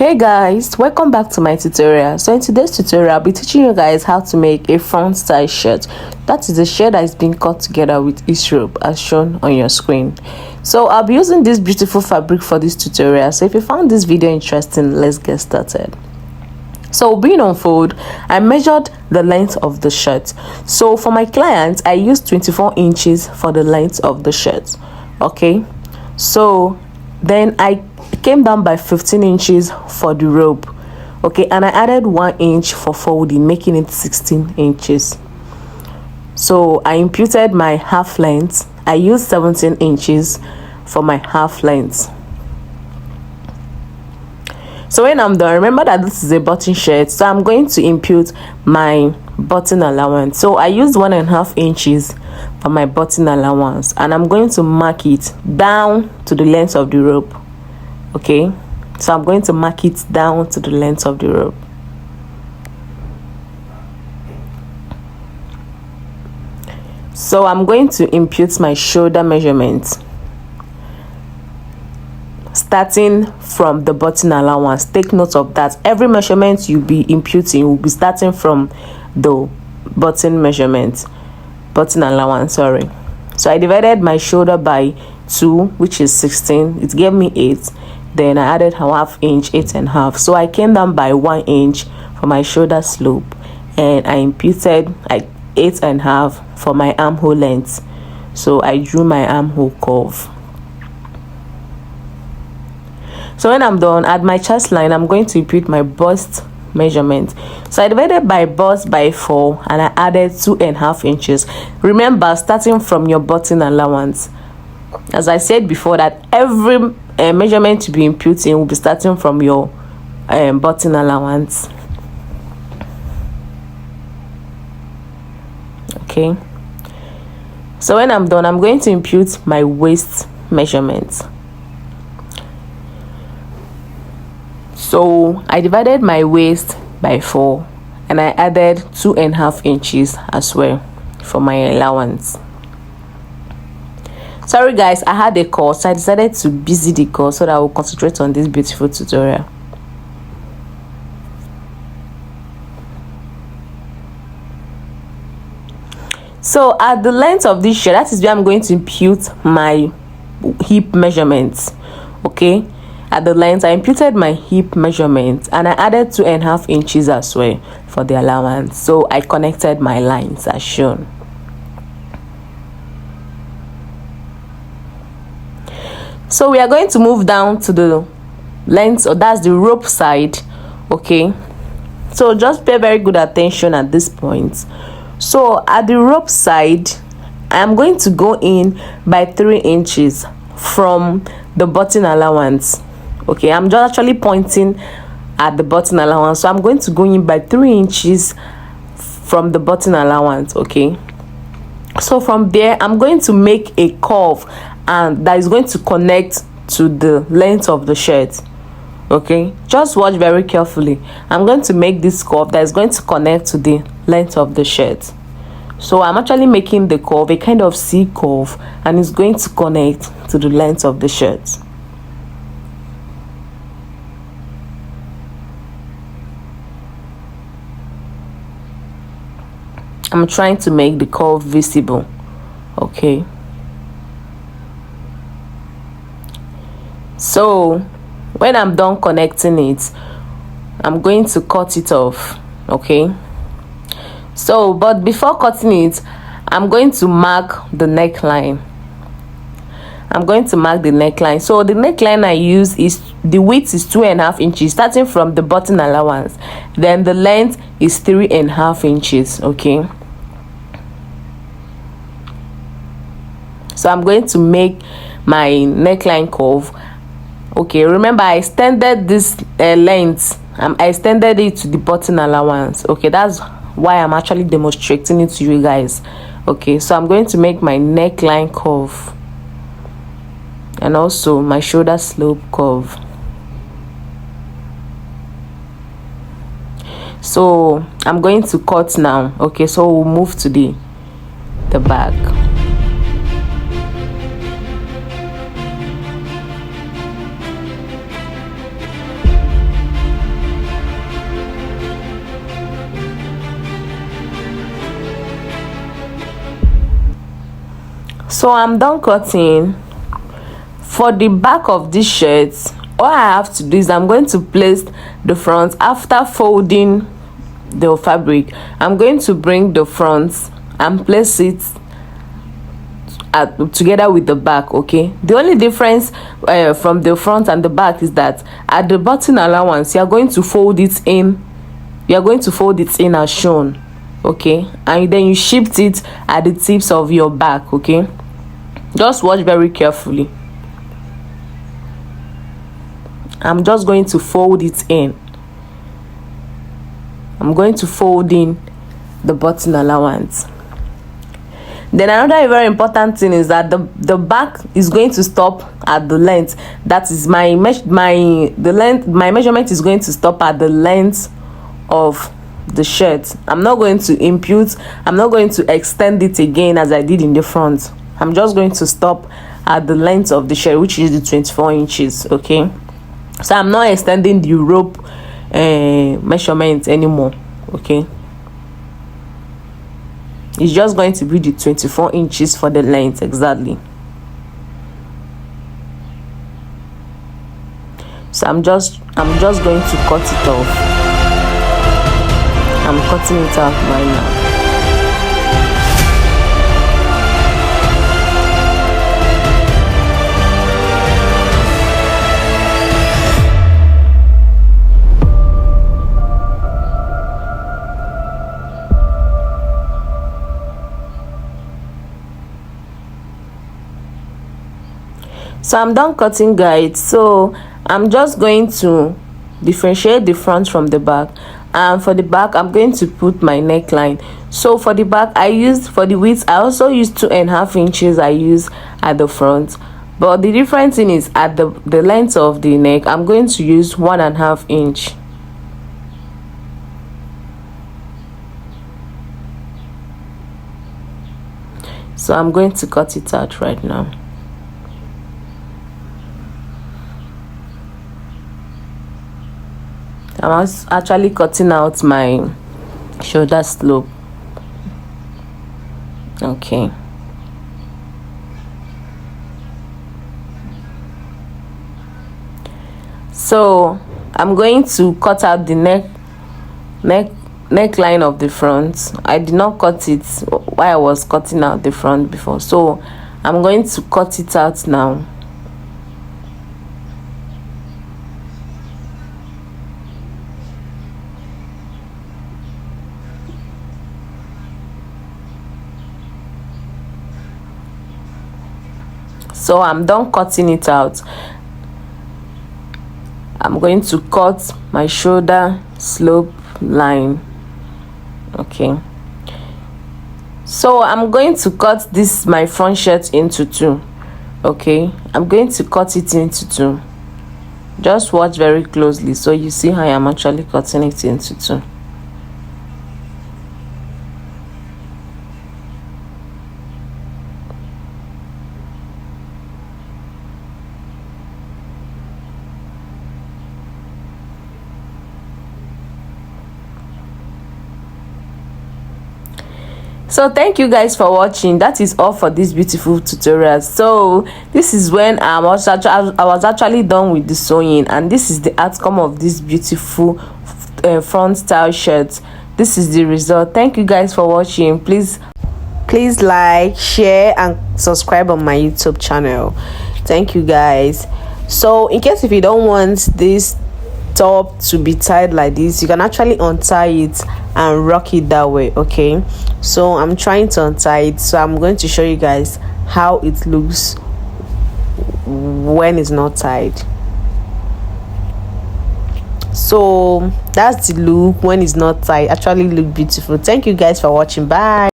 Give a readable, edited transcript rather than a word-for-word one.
Hey guys, welcome back to my tutorial. So in today's tutorial, I'll be teaching you guys how to make a front style shirt. That is a shirt that is being cut together with each rope as shown on your screen. So I'll be using this beautiful fabric for this tutorial. So if you found this video interesting, let's get started. So being on fold, I measured the length of the shirt. So for my client, I used 24 inches for the length of the shirt. Okay, so then I came down by 15 inches for the rope. Okay, and I added 1 inch for folding, making it 16 inches. So I imputed my half length. I used 17 inches for my half length. So when I'm done, remember that this is a button shirt, so I'm going to impute my button allowance. So I used 1.5 inches for my button allowance, and I'm going to mark it down to the length of the rope. Okay, so I'm going to mark it down to the length of the rope. So I'm going to impute my shoulder measurement starting from the button allowance. Take note of that. Every measurement you'll be imputing will be starting from the button allowance. So I divided my shoulder by 2, which is 16. It gave me 8. Then I added half inch, 8.5. So I came down by 1 inch for my shoulder slope, and I imputed 8.5 for my armhole length. So I drew my armhole curve. So when I'm done at my chest line, I'm going to impute my bust measurement. So I divided my bust by 4, and I added 2.5 inches. Remember, starting from your button allowance. As I said before, that every measurement to be imputing will be starting from your button allowance. Okay, so when I'm done, I'm going to impute my waist measurement. So I divided my waist by 4, and I added 2.5 inches as well for my allowance. Sorry guys, I had a call, so I decided to busy the call so that I will concentrate on this beautiful tutorial. So at the length of this shirt, that is where I'm going to impute my hip measurements. Okay, at the length I imputed my hip measurement, and I added 2.5 inches as well for the allowance. So I connected my lines as shown. So we are going to move down to the length, or that's the rope side. Okay, so just pay very good attention at this point. So at the rope side, I'm going to go in by 3 inches from the button allowance. Okay, I'm just actually pointing at the button allowance, so I'm going to go in by 3 inches from the button allowance. Okay, so from there I'm going to make a curve, and that is going to connect to the length of the shirt. Okay, just watch very carefully. I'm going to make this curve that is going to connect to the length of the shirt. So I'm actually making the curve a kind of C curve, and it's going to connect to the length of the shirt. I'm trying to make the curve visible. Okay, so when I'm done connecting it, I'm going to cut it off. Okay, so but before cutting it, I'm going to mark the neckline. So the neckline I use is, the width is 2.5 inches starting from the button allowance, then the length is 3.5 inches. Okay, so I'm going to make my neckline curve. Okay, remember I extended this length. I extended it to the button allowance. Okay, that's why I'm actually demonstrating it to you guys. Okay, so I'm going to make my neckline curve and also my shoulder slope curve. So I'm going to cut now. Okay, so we'll move to the back. So I'm done cutting. For the back of this shirt, all I have to do is I'm going to place the front. After folding the fabric, I'm going to bring the front and place it together with the back. Okay, the only difference from the front and the back is that at the button allowance, you are going to fold it in as shown. Okay, and then you shift it at the tips of your back. Okay, just watch very carefully. I'm just going to fold it in. I'm going to fold in the button allowance. Then another very important thing is that the back is going to stop at the length. That is my measurement is going to stop at the length of the shirt. I'm not going to extend it again as I did in the front. I'm just going to stop at the length of the shirt, which is the 24 inches. Okay, so I'm not extending the rope measurement anymore. Okay, it's just going to be the 24 inches for the length exactly. So I'm just going to cut it off. I'm cutting it out right now. So I'm done cutting, guys. So I'm just going to differentiate the front from the back, and for the back I'm going to put my neckline. So for the back, for the width, I also used 2.5 inches I use at the front, but the difference thing is at the length of the neck, I'm going to use 1.5 inch. So I'm going to cut it out right now. I'm actually cutting out my shoulder slope. Okay, so I'm going to cut out the neckline of the front. I did not cut it while I was cutting out the front before, so I'm going to cut it out now. So I'm done cutting it out. I'm going to cut my shoulder slope line. Okay, so I'm going to cut my front shirt into two. Okay, I'm going to cut it into two. Just watch very closely so you see how I'm actually cutting it into two. So thank you guys for watching. That is all for this beautiful tutorial. So this is when I was actually done with the sewing, and this is the outcome of this beautiful front style shirt. This is the result. Thank you guys for watching. Please like, share and subscribe on my YouTube channel. Thank you guys. So in case if you don't want this top to be tied like this, you can actually untie it and rock it that way. Okay, so I'm trying to untie it, so I'm going to show you guys how it looks when it's not tied. So that's the look when it's not tied. Actually look beautiful. Thank you guys for watching. Bye.